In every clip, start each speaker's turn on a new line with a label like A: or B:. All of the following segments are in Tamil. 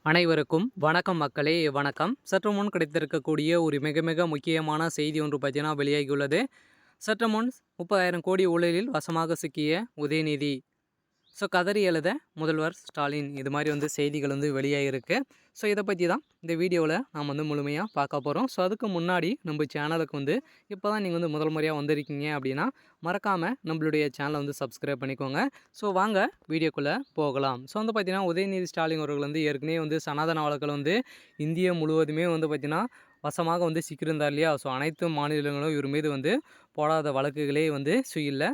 A: அனைவருக்கும் வணக்கம் மக்களே, வணக்கம். சற்று முன் கிடைத்திருக்கக்கூடிய ஒரு மிக மிக முக்கியமான செய்தி ஒன்று பார்த்தீங்கன்னா வெளியாகியுள்ளது. சற்று முன் 30,000 கோடி ஊழலில் வசமாக சிக்கிய உதயநிதி. கதறி எழுத முதல்வர் ஸ்டாலின். இது மாதிரி செய்திகள் வெளியாகிருக்கு. இதை பற்றி தான் இந்த வீடியோவில் நாம் முழுமையாக பார்க்க போகிறோம். அதுக்கு முன்னாடி நம்ம சேனலுக்கு இப்போ தான் நீங்கள் முதல் முறையாக வந்திருக்கீங்க அப்படின்னா மறக்காமல் நம்மளுடைய சேனலை சப்ஸ்கிரைப் பண்ணிக்கோங்க. வாங்க வீடியோக்குள்ளே போகலாம். பார்த்தீங்கன்னா உதயநிதி ஸ்டாலின் அவர்கள் ஏற்கனவே சனாதன வழக்கில் இந்தியா முழுவதுமே பார்த்தீங்கன்னா வசமாக சிக்கியிருந்தார் இல்லையா. அனைத்து மாநிலங்களும் இவர் மீது போடாத வழக்குகளே இல்லை.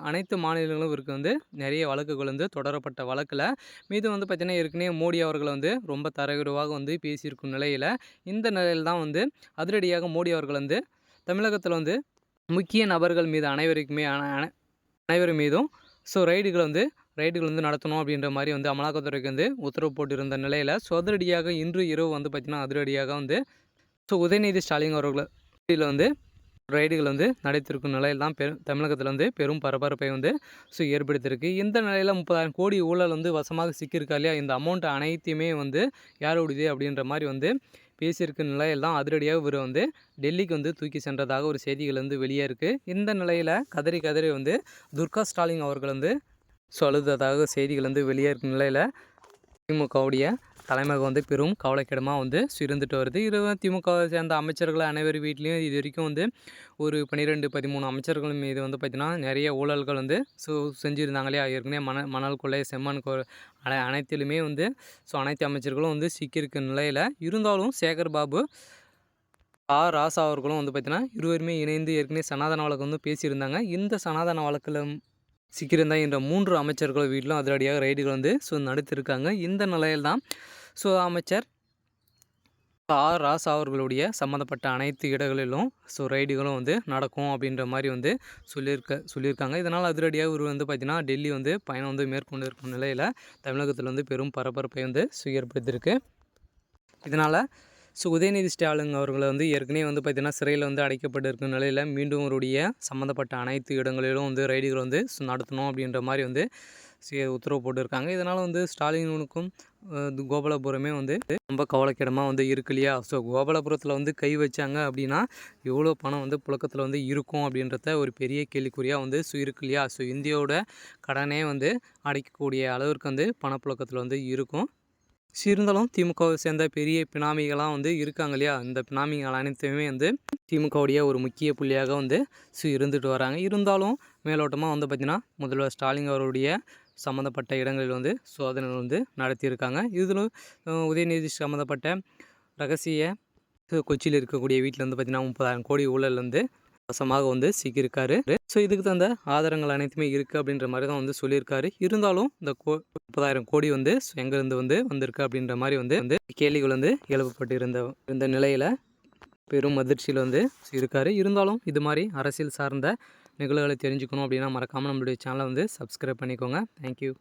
A: அனைத்து மாநிலங்களும் இவருக்கு நிறைய வழக்குகள் தொடரப்பட்ட வழக்கில் மீது பார்த்திங்கன்னா ஏற்கனவே மோடி அவர்கள் ரொம்ப தரகுறவாக பேசியிருக்கும் நிலையில் இந்த நிலையில் தான் அதிரடியாக மோடி அவர்கள் தமிழகத்தில் முக்கிய நபர்கள் மீது அனைவர் மீதும் ரைடுகள் நடத்தணும் அப்படின்ற மாதிரி அமலாக்கத்துறைக்கு உத்தரவு போட்டிருந்த நிலையில் அதிரடியாக இன்று இரவு பார்த்திங்கன்னா அதிரடியாக உதயநிதி ஸ்டாலின் அவர்கள் ரைடுகள் நடைத்திருக்கும் நிலையில் தான் தமிழகத்தில் பெரும் பரபரப்பை ஏற்படுத்தியிருக்கு. இந்த நிலையில் 30,000 கோடி ஊழல் வசமாக சிக்கியிருக்கா இல்லையா, இந்த அமௌண்ட் அனைத்தையுமே யாரோடையது அப்படின்ற மாதிரி பேசியிருக்க நிலையில் தான் அதிரடியாக இவர் டெல்லிக்கு தூக்கி சென்றதாக ஒரு செய்திகள் வெளியே இருக்குது. இந்த நிலையில் கதறி துர்கா ஸ்டாலின் அவர்கள் அழுததாக செய்திகள் வெளியே இருக்கும் நிலையில் திமுகவுடைய தலைமையகம் பெரும் கவலைக்கிடமாக இருந்துட்டு வருது. திமுகவை சேர்ந்த அமைச்சர்கள் அனைவர் வீட்லேயும் இது வரைக்கும் ஒரு 12-13 அமைச்சர்கள் மீது பார்த்திங்கன்னா நிறைய ஊழல்கள் செஞ்சுருந்தாங்க இல்லையா. ஏற்கனவே மணல் கொள்ளை, செம்மண் அனைத்திலுமே அனைத்து அமைச்சர்களும் சிக்கியிருக்க நிலையில் இருந்தாலும் சேகர் பாபு, ராசா அவர்களும் பார்த்திங்கன்னா இருவருமே இணைந்து ஏற்கனவே சனாதன வழக்கு பேசியிருந்தாங்க. இந்த சனாதன வழக்கில் சிக்கியிருந்த இந்த 3 அமைச்சர்கள் வீட்டிலும் அதிரடியாக ரைடுகள் நடத்தியிருக்காங்க. இந்த நிலையில் தான் அமைச்சர் ராசா அவர்களுடைய சம்மந்தப்பட்ட அனைத்து இடங்களிலும் ரைடுகளும் நடக்கும் அப்படின்ற மாதிரி சொல்லியிருக்காங்க. இதனால் அதிரடியாக இவர் பார்த்திங்கன்னா டெல்லி பயணம் மேற்கொண்டு இருக்கும் நிலையில் தமிழகத்தில் பெரும் பரபரப்பை ஏற்படுத்தியிருக்கு. இதனால் உதயநிதி ஸ்டாலின் அவர்களை ஏற்கனவே பார்த்திங்கன்னா சிறையில் அடைக்கப்பட்டிருக்கும் நிலையில் மீண்டும் அவருடைய சம்மந்தப்பட்ட அனைத்து இடங்களிலும் ரைடுகள் நடத்தணும் அப்படின்ற மாதிரி உத்தரவு போட்டிருக்காங்க. இதனால் ஸ்டாலினுக்கும் கோபாலபுரமே ரொம்ப கவலைக்கிடமாக இருக்கு இல்லையா. கோபாலபுரத்தில் கை வச்சாங்க அப்படின்னா எவ்வளோ பணம் புழக்கத்தில் இருக்கும் அப்படின்றத ஒரு பெரிய கேள்விக்குறியாக இருக்கு இல்லையா. இந்தியாவோட கடனே அடைக்கக்கூடிய அளவிற்கு பணப்புழக்கத்தில் இருக்கும். இருந்தாலும் திமுகவை சேர்ந்த பெரிய பினாமிகளாக இருக்காங்க இல்லையா. இந்த பினாமிகள் அனைத்துமே திமுகவுடைய ஒரு முக்கிய புள்ளியாக இருந்துட்டு வராங்க. இருந்தாலும் மேலோட்டமாக பார்த்திங்கன்னா முதல்வர் ஸ்டாலின் அவருடைய சம்மந்தப்பட்ட இடங்களில் சோதனைகள் நடத்தியிருக்காங்க. இதில் உதயநிதி சம்மந்தப்பட்ட ரகசிய கொச்சியில் இருக்கக்கூடிய வீட்டில் பார்த்திங்கன்னா 30,000 கோடி ஊழல் வசமாக சிக்கியிருக்காரு. இதுக்கு தந்த ஆதாரங்கள் அனைத்துமே இருக்குது அப்படின்ற மாதிரி தான் சொல்லியிருக்காரு. இருந்தாலும் இந்த 30,000 கோடி எங்கேருந்து வந்திருக்கு அப்படின்ற மாதிரி கேள்விகள் எழுப்பப்பட்டு இருந்த நிலையில் பெரும் அதிர்ச்சியில் இருக்கார். இருந்தாலும் இது மாதிரி அரசியல் சார்ந்த நிகழ்வுகளை தெரிஞ்சுக்கணும் அப்படின்னா மறக்காமல் நம்மளுடைய சேனலை சப்ஸ்கிரைப் பண்ணிக்கோங்க. தேங்க்யூ.